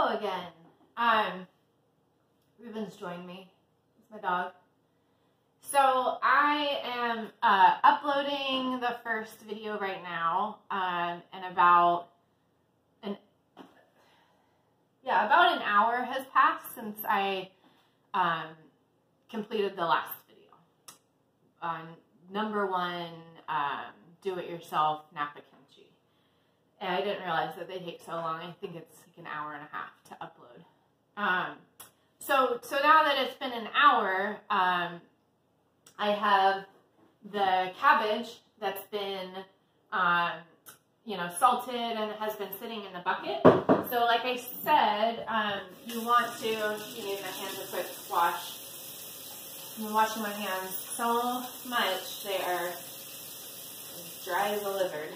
Hello again. Ruben's joined me. It's my dog. So I am uploading the first video right now, and about an hour has passed since I completed the last video on #1 do-it-yourself Napa kimchi. And I didn't realize that they take so long. I think it's like an hour and a half to upload. So now that it's been an hour, I have the cabbage that's been, salted and has been sitting in the bucket. So like I said, you want to, you need my hands a quick wash. I've been washing my hands so much, they are as dry as a lizard.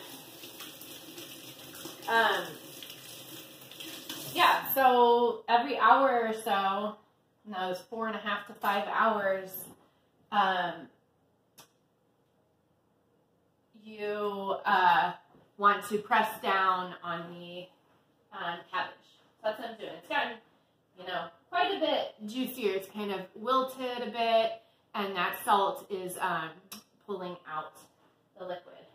Yeah, so every hour or so, in those 4.5 to 5 hours, you want to press down on the cabbage. So that's what I'm doing. It's gotten, quite a bit juicier. It's kind of wilted a bit, and that salt is pulling out the liquid.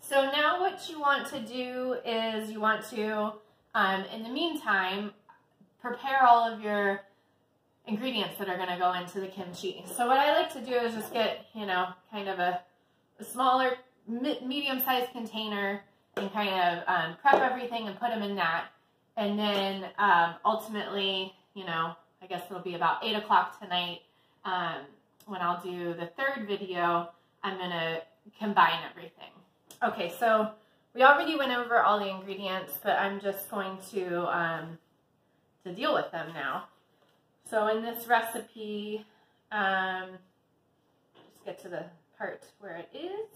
So now what you want to do is you want to, in the meantime, prepare all of your ingredients that are going to go into the kimchi. So what I like to do is just get, kind of a smaller, medium-sized container and kind of prep everything and put them in that. And then ultimately, I guess it'll be about 8 o'clock tonight when I'll do the third video, I'm going to combine everything. Okay, so we already went over all the ingredients, but I'm just going to deal with them now. So in this recipe, just get to the part where it is.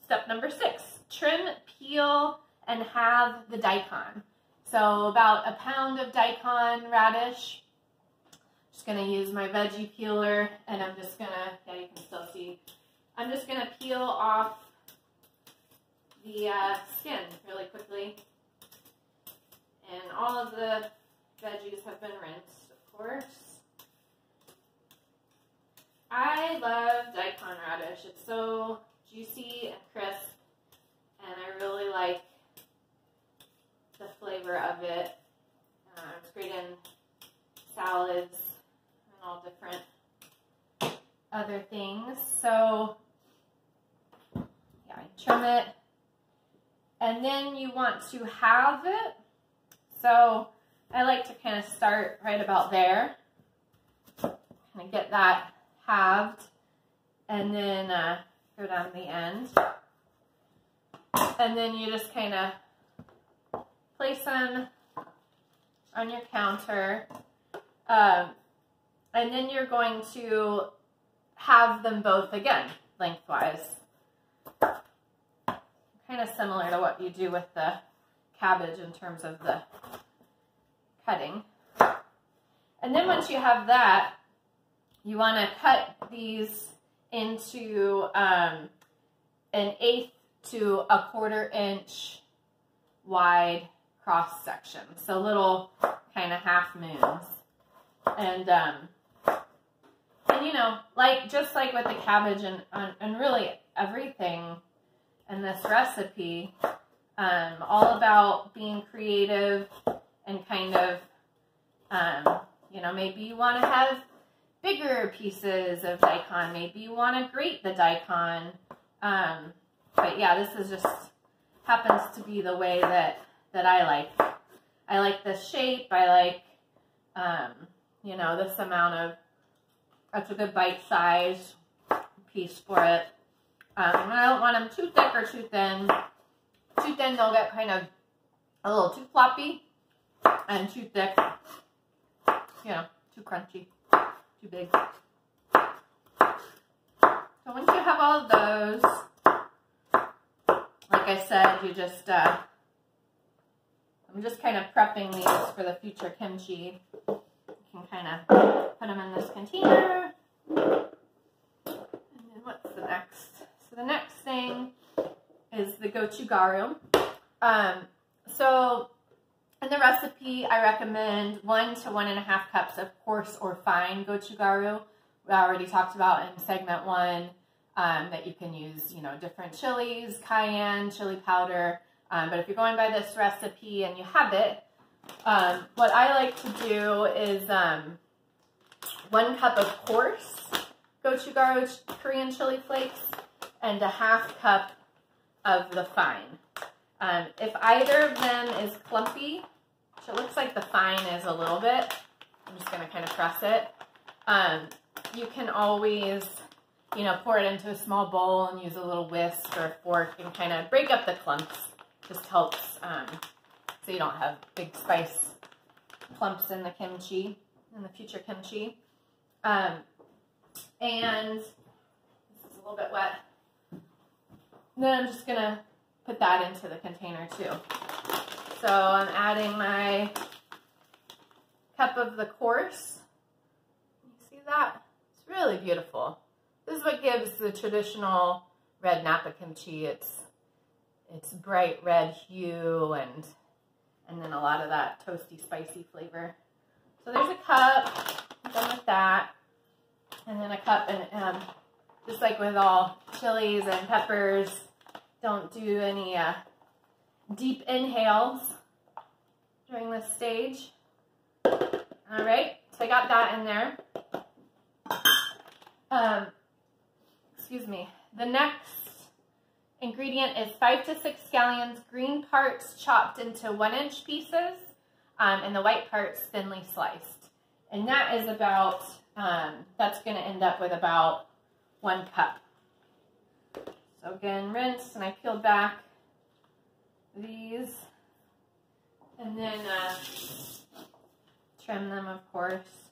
Step number 6, trim, peel, and halve the daikon. So about a pound of daikon radish. Just gonna use my veggie peeler, and I'm just gonna, yeah, you can still see, I'm just gonna peel off the skin really quickly. And all of the veggies have been rinsed, of course. I love daikon radish. It's so juicy and crisp, and I really like the flavor of it. It's great in salads and all different other things. So, yeah, trim it. And then you want to halve it. So I like to kind of start right about there. Kind of get that halved. And then go down the end. And then you just kind of place them on your counter. And then you're going to halve them both again, lengthwise. Kind of similar to what you do with the cabbage in terms of the cutting. And then once you have that, you want to cut these into an 1/8 to 1/4 inch wide cross section. So little kind of half moons. And just like with the cabbage and really everything in this recipe, all about being creative and kind of, maybe you want to have bigger pieces of daikon. Maybe you want to grate the daikon. But yeah, this is just happens to be the way that I like. I like this shape. I like, this amount of, that's a good bite size piece for it. I don't want them too thick or too thin. Too thin, they'll get kind of a little too floppy, and too thick, too crunchy, too big. So once you have all of those, like I said, you just, I'm just kind of prepping these for the future kimchi. You can kind of put them in this container. And then what's the next? So the next thing is the gochugaru. So in the recipe, I recommend 1 to 1.5 cups of coarse or fine gochugaru. We already talked about in segment 1 that you can use, you know, different chilies, cayenne, chili powder. But if you're going by this recipe and you have it, what I like to do is 1 cup of coarse gochugaru Korean chili flakes and 1/2 cup of the fine. If either of them is clumpy, which it looks like the fine is a little bit, I'm just going to kind of press it. You can always, you know, pour it into a small bowl and use a little whisk or a fork and kind of break up the clumps. Just helps so you don't have big spice clumps in the kimchi, in the future kimchi. And this is a little bit wet. Then I'm just going to put that into the container too. So I'm adding my cup of the coarse. You see that? It's really beautiful. This is what gives the traditional red Napa kimchi its bright red hue and then a lot of that toasty, spicy flavor. So there's a cup. I'm done with that. And then a cup, and just like with all chilies and peppers, don't do any deep inhales during this stage. All right, so I got that in there. Excuse me. The next ingredient is 5 to 6 scallions, green parts chopped into 1-inch pieces, and the white parts thinly sliced. And that is about, that's going to end up with about 1 cup. So again, rinse, and I peeled back these, and then trim them, of course.